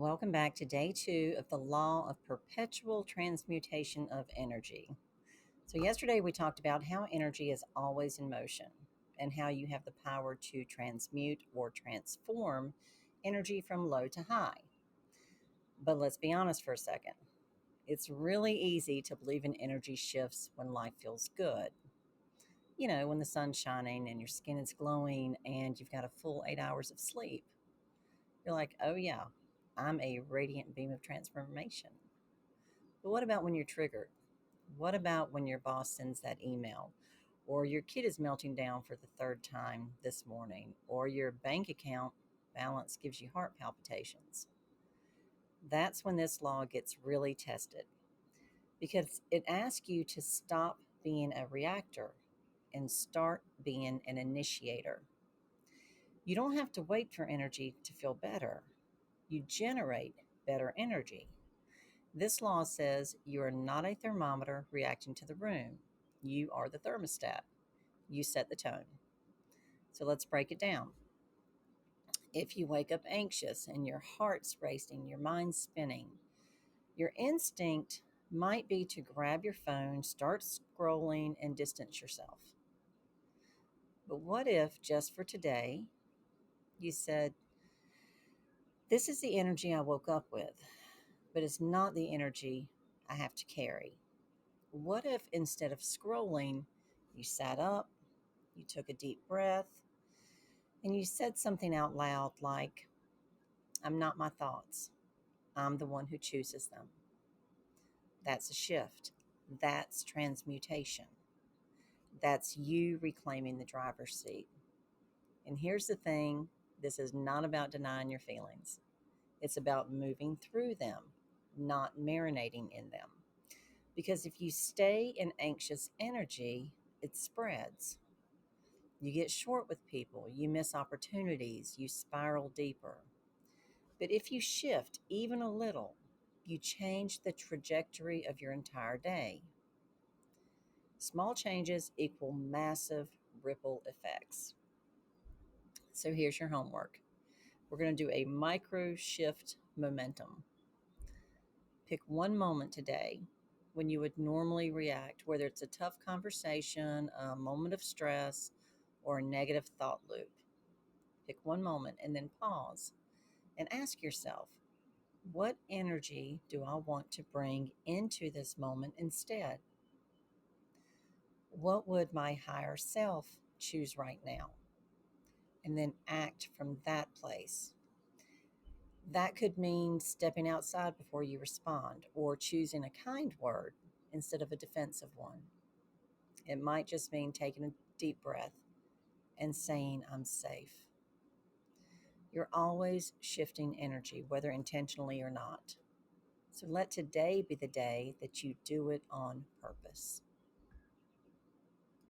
Welcome back to day 2 of the law of perpetual transmutation of energy. So, yesterday we talked about how energy is always in motion and how you have the power to transmute or transform energy from low to high. But let's be honest for a second. It's really easy to believe in energy shifts when life feels good. When the sun's shining and your skin is glowing and you've got a full 8 hours of sleep. You're like, oh, yeah, I'm a radiant beam of transformation. But what about when you're triggered? What about when your boss sends that email? Or your kid is melting down for the third time this morning? Or your bank account balance gives you heart palpitations? That's when this law gets really tested because it asks you to stop being a reactor and start being an initiator. You don't have to wait for energy to feel better. You generate better energy. This law says you are not a thermometer reacting to the room. You are the thermostat. You set the tone. So let's break it down. If you wake up anxious and your heart's racing, your mind's spinning, your instinct might be to grab your phone, start scrolling, and distance yourself. But what if, just for today, you said, this is the energy I woke up with, but it's not the energy I have to carry? What if instead of scrolling, you sat up, you took a deep breath, and you said something out loud like, I'm not my thoughts. I'm the one who chooses them. That's a shift. That's transmutation. That's you reclaiming the driver's seat. And here's the thing, this is not about denying your feelings. It's about moving through them, not marinating in them. Because if you stay in anxious energy, it spreads. You get short with people, you miss opportunities, you spiral deeper. But if you shift even a little, you change the trajectory of your entire day. Small changes equal massive ripple effects. So here's your homework. We're going to do a micro shift momentum. Pick one moment today when you would normally react, whether it's a tough conversation, a moment of stress, or a negative thought loop. Pick one moment and then pause and ask yourself, what energy do I want to bring into this moment instead? What would my higher self choose right now? And then act from that place. That could mean stepping outside before you respond or choosing a kind word instead of a defensive one. It might just mean taking a deep breath and saying, I'm safe. You're always shifting energy, whether intentionally or not. So let today be the day that you do it on purpose.